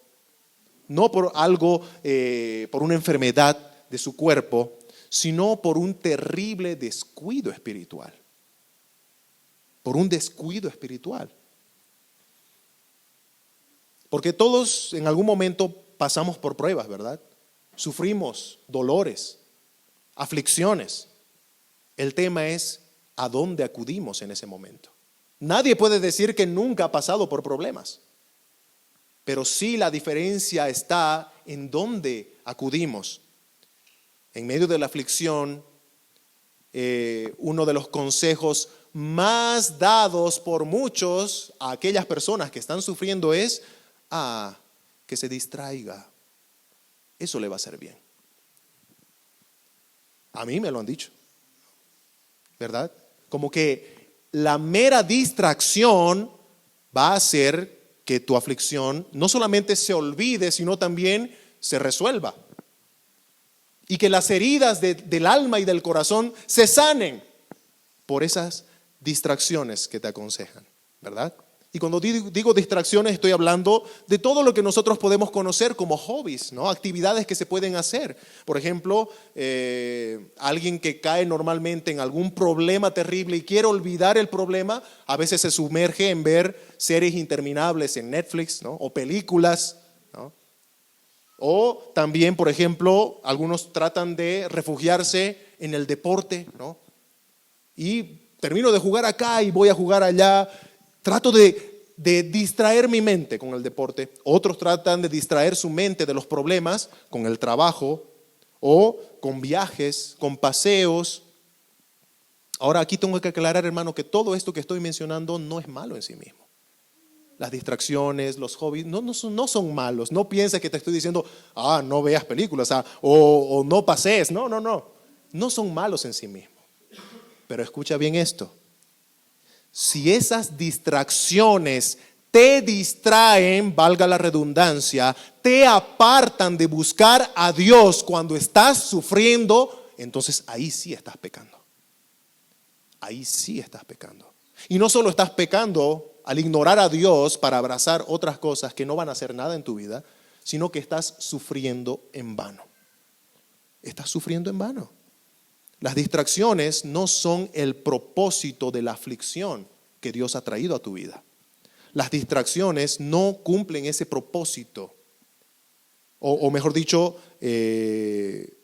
no por algo, por una enfermedad de su cuerpo, sino por un terrible descuido espiritual. Por un descuido espiritual. Porque todos en algún momento pasamos por pruebas, ¿verdad? Sufrimos dolores, aflicciones. El tema es a dónde acudimos en ese momento. Nadie puede decir que nunca ha pasado por problemas, pero sí la diferencia está en dónde acudimos. En medio de la aflicción, uno de los consejos más dados por muchos a aquellas personas que están sufriendo es que se distraiga. Eso le va a hacer bien. A mí me lo han dicho, ¿verdad? Como que la mera distracción va a hacer que tu aflicción no solamente se olvide, sino también se resuelva. Y que las heridas del alma y del corazón se sanen por esas distracciones que te aconsejan, ¿verdad? Y cuando digo distracciones estoy hablando de todo lo que nosotros podemos conocer como hobbies, ¿no? Actividades que se pueden hacer. Por ejemplo, alguien que cae normalmente en algún problema terrible y quiere olvidar el problema, a veces se sumerge en ver series interminables en Netflix, ¿no? O películas, ¿no? O también, por ejemplo, algunos tratan de refugiarse en el deporte, ¿no? Y termino de jugar acá y voy a jugar allá. Trato de distraer mi mente con el deporte. Otros tratan de distraer su mente de los problemas con el trabajo o con viajes, con paseos. Ahora aquí tengo que aclarar, hermano, que todo esto que estoy mencionando no es malo en sí mismo. Las distracciones, los hobbies, no son malos. No pienses que te estoy diciendo, no veas películas, o no pasees. No. No son malos en sí mismos. Pero escucha bien esto. Si esas distracciones te distraen, valga la redundancia, te apartan de buscar a Dios cuando estás sufriendo, entonces ahí sí estás pecando. Ahí sí estás pecando. Y no solo estás pecando al ignorar a Dios para abrazar otras cosas que no van a hacer nada en tu vida, sino que estás sufriendo en vano. Estás sufriendo en vano. Las distracciones no son el propósito de la aflicción que Dios ha traído a tu vida. Las distracciones no cumplen ese propósito. O mejor dicho,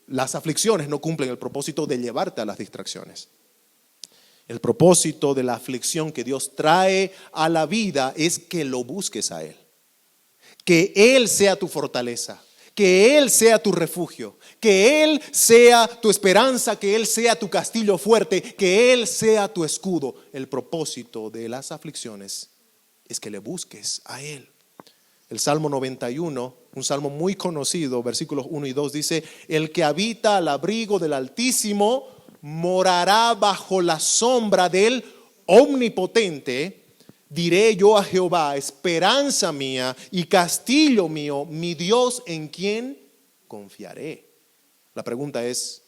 las aflicciones no cumplen el propósito de llevarte a las distracciones. El propósito de la aflicción que Dios trae a la vida es que lo busques a Él. Que Él sea tu fortaleza. Que Él sea tu refugio, que Él sea tu esperanza, que Él sea tu castillo fuerte, que Él sea tu escudo. El propósito de las aflicciones es que le busques a Él. El Salmo 91, un salmo muy conocido, versículos 1 y 2 dice: el que habita al abrigo del Altísimo morará bajo la sombra del Omnipotente. Diré yo a Jehová, esperanza mía y castillo mío, mi Dios en quien confiaré. La pregunta es,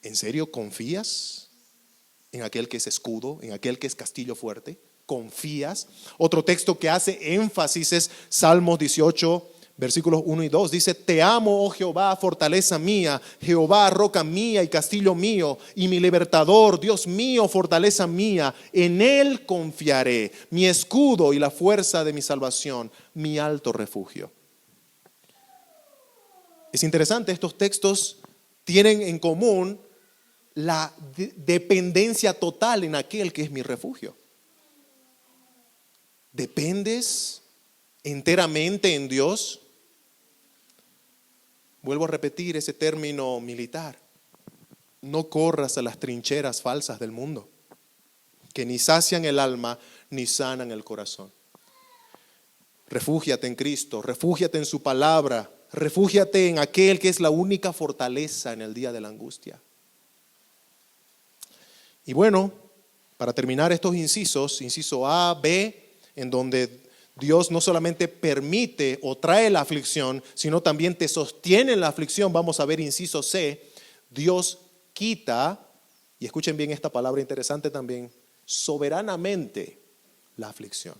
¿en serio confías en aquel que es escudo, en aquel que es castillo fuerte? ¿Confías? Otro texto que hace énfasis es Salmos 18, versículos 1 y 2. Dice: te amo, oh Jehová, fortaleza mía, Jehová, roca mía y castillo mío, y mi libertador, Dios mío, fortaleza mía. En Él confiaré, mi escudo y la fuerza de mi salvación, mi alto refugio. Es interesante, estos textos tienen en común la dependencia total en aquel que es mi refugio. ¿Dependes enteramente en Dios? Vuelvo a repetir ese término militar. No corras a las trincheras falsas del mundo, que ni sacian el alma ni sanan el corazón. Refúgiate en Cristo, refúgiate en su palabra, refúgiate en aquel que es la única fortaleza en el día de la angustia. Y bueno, para terminar estos incisos, inciso A, B, en donde Dios no solamente permite o trae la aflicción, sino también te sostiene en la aflicción. Vamos a ver inciso C, Dios quita, y escuchen bien esta palabra interesante también, soberanamente la aflicción.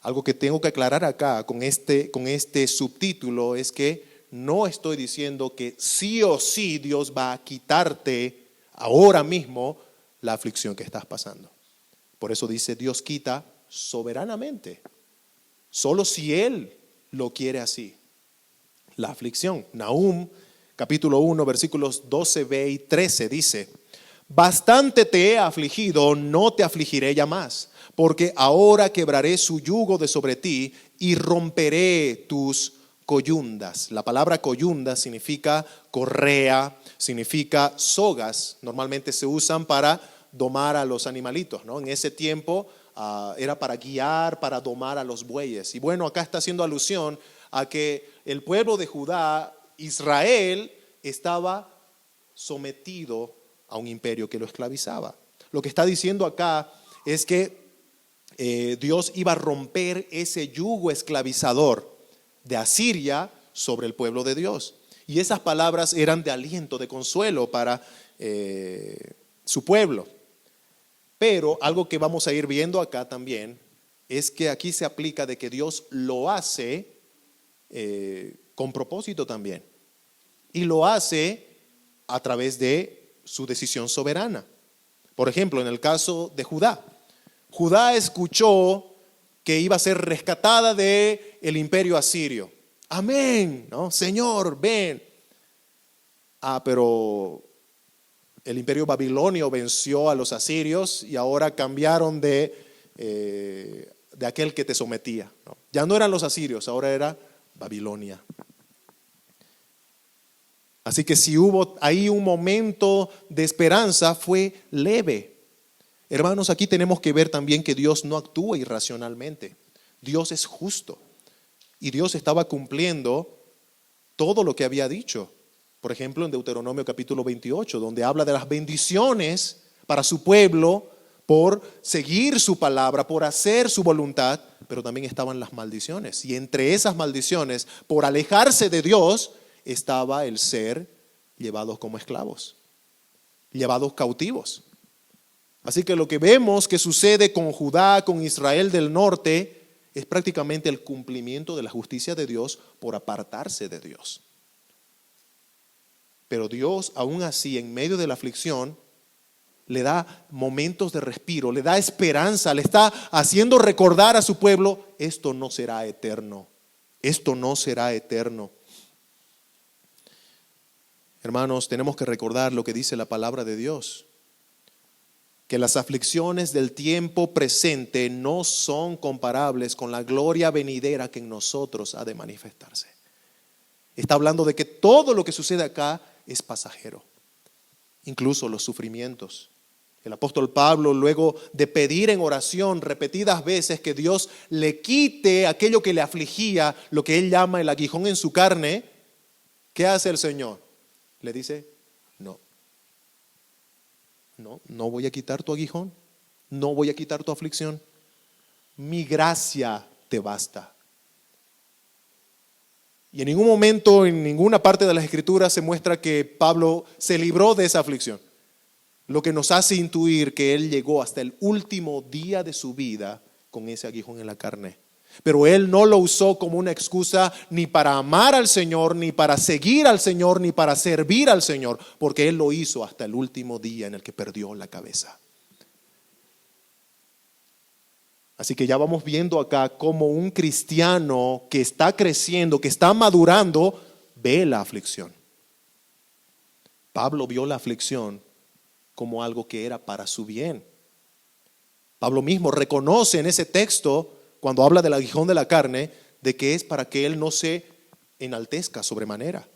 Algo que tengo que aclarar acá con este subtítulo es que no estoy diciendo que sí o sí Dios va a quitarte ahora mismo la aflicción que estás pasando. Por eso dice Dios quita soberanamente, solo si Él lo quiere así, la aflicción. Nahum capítulo 1 versículos 12b y 13 dice: bastante te he afligido, no te afligiré ya más, porque ahora quebraré su yugo de sobre ti y romperé tus coyundas. La palabra coyundas significa correa, significa sogas. Normalmente se usan para domar a los animalitos, ¿no? En ese tiempo era para guiar, para domar a los bueyes. Y bueno, acá está haciendo alusión a que el pueblo de Judá, Israel, estaba sometido a un imperio que lo esclavizaba. Lo que está diciendo acá es que Dios iba a romper ese yugo esclavizador de Asiria sobre el pueblo de Dios. Y esas palabras eran de aliento, de consuelo para su pueblo. Pero algo que vamos a ir viendo acá también es que aquí se aplica de que Dios lo hace con propósito también. Y lo hace a través de su decisión soberana. Por ejemplo, en el caso de Judá. Judá escuchó que iba a ser rescatada del imperio asirio. Amén, ¿no? Señor, ven. Pero el imperio babilonio venció a los asirios y ahora cambiaron de aquel que te sometía, ¿no? Ya no eran los asirios, ahora era Babilonia. Así que si hubo ahí un momento de esperanza, fue leve. Hermanos, aquí tenemos que ver también que Dios no actúa irracionalmente. Dios es justo y Dios estaba cumpliendo todo lo que había dicho. Por ejemplo, en Deuteronomio capítulo 28, donde habla de las bendiciones para su pueblo por seguir su palabra, por hacer su voluntad, pero también estaban las maldiciones. Y entre esas maldiciones, por alejarse de Dios, estaba el ser llevados como esclavos, llevados cautivos. Así que lo que vemos que sucede con Judá, con Israel del norte, es prácticamente el cumplimiento de la justicia de Dios por apartarse de Dios. Pero Dios, aún así, en medio de la aflicción, le da momentos de respiro, le da esperanza, le está haciendo recordar a su pueblo: esto no será eterno, esto no será eterno. Hermanos, tenemos que recordar lo que dice la palabra de Dios, que las aflicciones del tiempo presente no son comparables con la gloria venidera que en nosotros ha de manifestarse. Está hablando de que todo lo que sucede acá es pasajero, incluso los sufrimientos. El apóstol Pablo, luego de pedir en oración repetidas veces que Dios le quite aquello que le afligía, lo que él llama el aguijón en su carne, ¿qué hace el Señor? Le dice: no voy a quitar tu aguijón, no voy a quitar tu aflicción, mi gracia te basta. Y en ningún momento, en ninguna parte de las Escrituras se muestra que Pablo se libró de esa aflicción, lo que nos hace intuir que él llegó hasta el último día de su vida con ese aguijón en la carne. Pero él no lo usó como una excusa ni para amar al Señor, ni para seguir al Señor, ni para servir al Señor, porque él lo hizo hasta el último día en el que perdió la cabeza. Así que ya vamos viendo acá cómo un cristiano que está creciendo, que está madurando, ve la aflicción. Pablo vio la aflicción como algo que era para su bien. Pablo mismo reconoce en ese texto, cuando habla del aguijón de la carne, de que es para que él no se enaltezca sobremanera.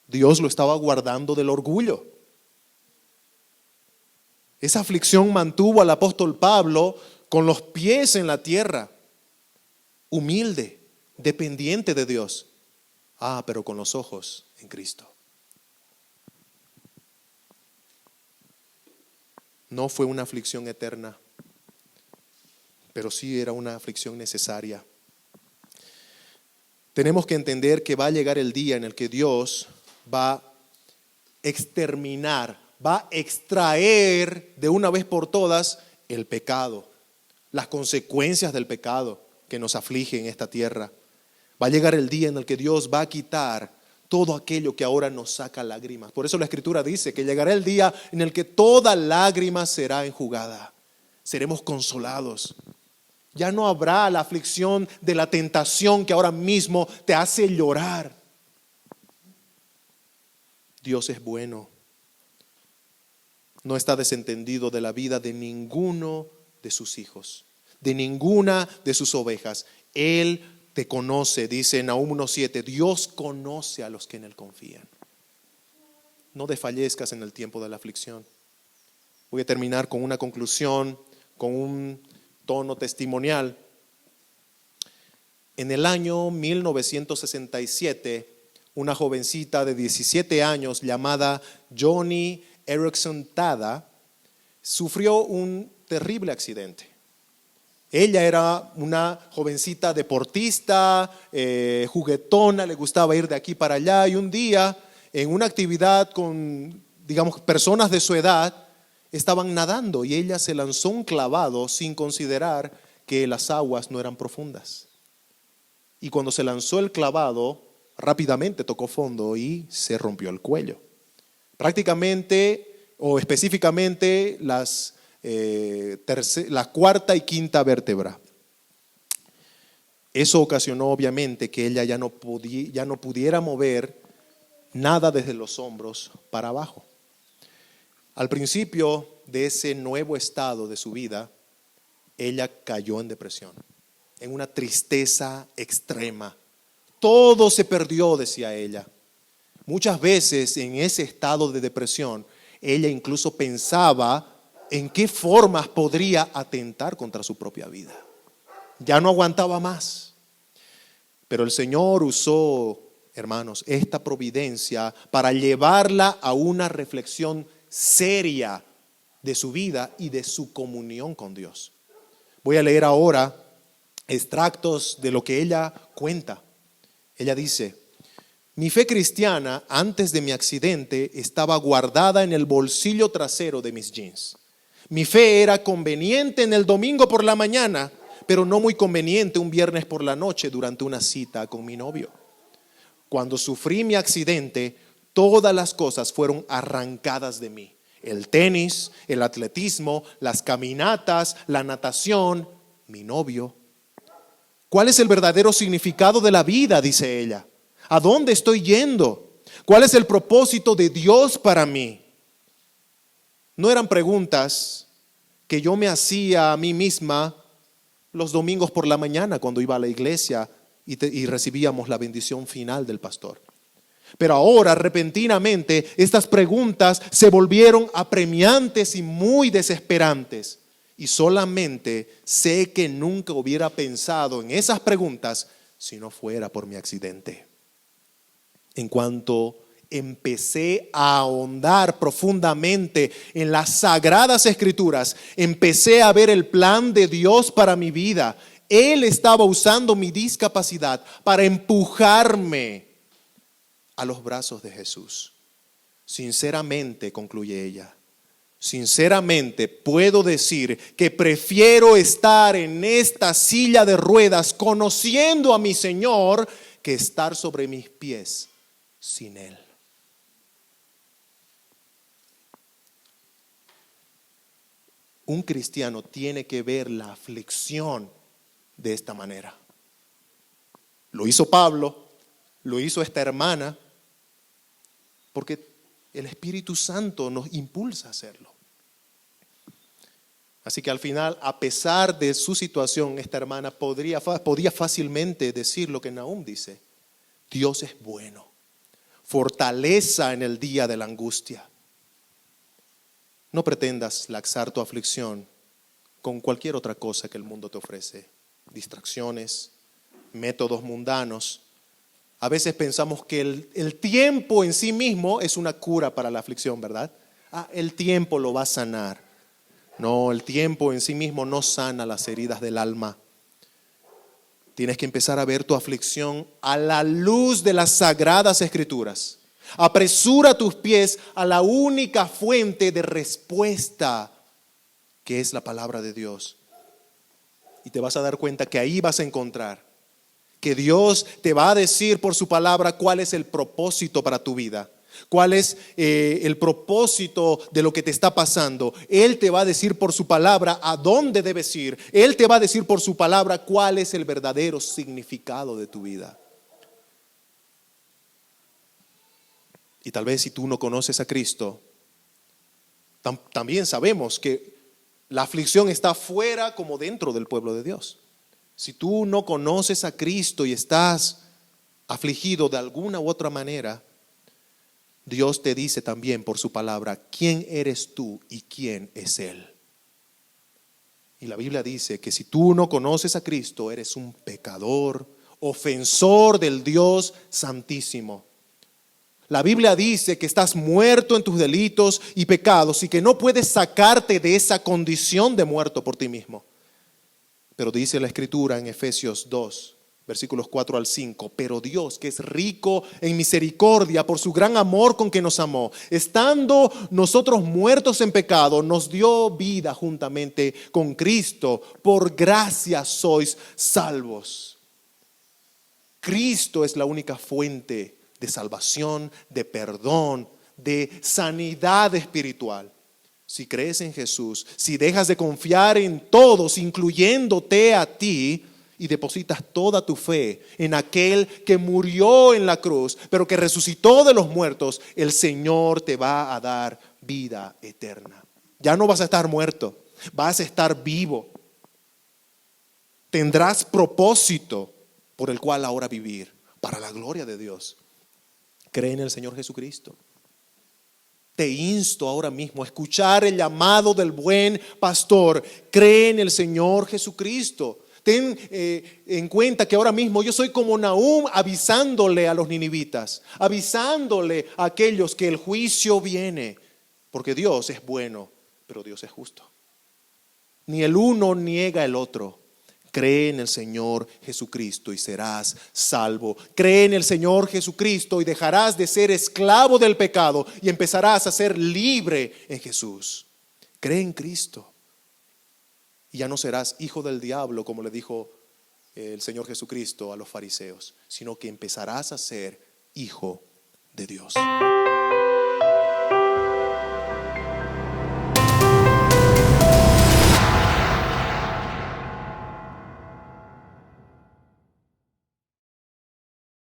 Dios lo estaba guardando del orgullo. Esa aflicción mantuvo al apóstol Pablo con los pies en la tierra. humilde, dependiente de Dios. Pero con los ojos en Cristo. No fue una aflicción eterna, pero sí era una aflicción necesaria. Tenemos que entender que va a llegar el día en el que Dios va a exterminar, va a extraer de una vez por todas el pecado, las consecuencias del pecado que nos aflige en esta tierra. Va a llegar el día en el que Dios va a quitar todo aquello que ahora nos saca lágrimas. Por eso la Escritura dice que llegará el día en el que toda lágrima será enjugada. Seremos consolados. Ya no habrá la aflicción de la tentación que ahora mismo te hace llorar. Dios es bueno. No está desentendido de la vida de ninguno de sus hijos, de ninguna de sus ovejas. Él te conoce, dice en Nahum 1:7, Dios conoce a los que en Él confían. No desfallezcas en el tiempo de la aflicción. Voy a terminar con una conclusión, con un tono testimonial. En el año 1967, una jovencita de 17 años llamada Joni Eareckson Tada sufrió un terrible accidente. Ella era una jovencita deportista, juguetona, le gustaba ir de aquí para allá, y un día en una actividad con, personas de su edad, estaban nadando y ella se lanzó un clavado sin considerar que las aguas no eran profundas. Y cuando se lanzó el clavado, rápidamente tocó fondo y se rompió el cuello. Prácticamente o específicamente la cuarta y quinta vértebra. Eso ocasionó obviamente que ella ya no pudiera mover nada desde los hombros para abajo. Al principio de ese nuevo estado de su vida, ella cayó en depresión, en una tristeza extrema. Todo se perdió, decía ella. Muchas veces en ese estado de depresión, ella incluso pensaba en qué formas podría atentar contra su propia vida. Ya no aguantaba más. Pero el Señor usó, hermanos, esta providencia para llevarla a una reflexión seria de su vida y de su comunión con Dios. Voy a leer ahora extractos de lo que ella cuenta. Ella dice: mi fe cristiana antes de mi accidente estaba guardada en el bolsillo trasero de mis jeans. Mi fe era conveniente en el domingo por la mañana, pero no muy conveniente un viernes por la noche durante una cita con mi novio. Cuando sufrí mi accidente, todas las cosas fueron arrancadas de mí. El tenis, el atletismo, las caminatas, la natación, mi novio. ¿Cuál es el verdadero significado de la vida?, dice ella. ¿A dónde estoy yendo? ¿Cuál es el propósito de Dios para mí? No eran preguntas que yo me hacía a mí misma los domingos por la mañana cuando iba a la iglesia y recibíamos la bendición final del pastor. Pero ahora, repentinamente, estas preguntas se volvieron apremiantes y muy desesperantes. Y solamente sé que nunca hubiera pensado en esas preguntas si no fuera por mi accidente. En cuanto empecé a ahondar profundamente en las sagradas escrituras, empecé a ver el plan de Dios para mi vida. Él estaba usando mi discapacidad para empujarme a los brazos de Jesús. Sinceramente, concluye ella, sinceramente puedo decir que prefiero estar en esta silla de ruedas conociendo a mi Señor que estar sobre mis pies sin Él. Un cristiano tiene que ver la aflicción de esta manera. Lo hizo Pablo, lo hizo esta hermana, porque el Espíritu Santo nos impulsa a hacerlo. Así que al final, a pesar de su situación, esta hermana podía fácilmente decir lo que Nahum dice: Dios es bueno, fortaleza en el día de la angustia. No pretendas laxar tu aflicción con cualquier otra cosa que el mundo te ofrece. Distracciones, métodos mundanos. A veces pensamos que el tiempo en sí mismo es una cura para la aflicción, ¿verdad? El tiempo lo va a sanar. No, el tiempo en sí mismo no sana las heridas del alma. Tienes que empezar a ver tu aflicción a la luz de las sagradas escrituras. Apresura tus pies a la única fuente de respuesta, que es la palabra de Dios. Y te vas a dar cuenta que ahí vas a encontrar que Dios te va a decir por su palabra cuál es el propósito para tu vida. ¿Cuál es el propósito de lo que te está pasando? Él te va a decir por su palabra a dónde debes ir. Él te va a decir por su palabra cuál es el verdadero significado de tu vida. Y tal vez si tú no conoces a Cristo, también sabemos que la aflicción está fuera como dentro del pueblo de Dios. Si tú no conoces a Cristo y estás afligido de alguna u otra manera, Dios te dice también por su palabra quién eres tú y quién es Él. Y la Biblia dice que si tú no conoces a Cristo, eres un pecador, ofensor del Dios Santísimo. La Biblia dice que estás muerto en tus delitos y pecados y que no puedes sacarte de esa condición de muerto por ti mismo. Pero dice la Escritura en Efesios 2, versículos 4 al 5, pero Dios, que es rico en misericordia por su gran amor con que nos amó, estando nosotros muertos en pecado, nos dio vida juntamente con Cristo. Por gracia sois salvos. Cristo es la única fuente de salvación, de perdón, de sanidad espiritual. Si crees en Jesús, si dejas de confiar en todos, incluyéndote a ti, y depositas toda tu fe en aquel que murió en la cruz, pero que resucitó de los muertos, el Señor te va a dar vida eterna. Ya no vas a estar muerto, vas a estar vivo. Tendrás propósito por el cual ahora vivir, para la gloria de Dios. Cree en el Señor Jesucristo. Te insto ahora mismo a escuchar el llamado del buen pastor. Cree en el Señor Jesucristo. Ten en cuenta que ahora mismo yo soy como Nahum avisándole a los ninivitas, avisándole a aquellos que el juicio viene, porque Dios es bueno, pero Dios es justo. Ni el uno niega el otro. Cree en el Señor Jesucristo y serás salvo. Cree en el Señor Jesucristo y dejarás de ser esclavo del pecado y empezarás a ser libre en Jesús. Cree en Cristo y ya no serás hijo del diablo, como le dijo el Señor Jesucristo a los fariseos, sino que empezarás a ser hijo de Dios.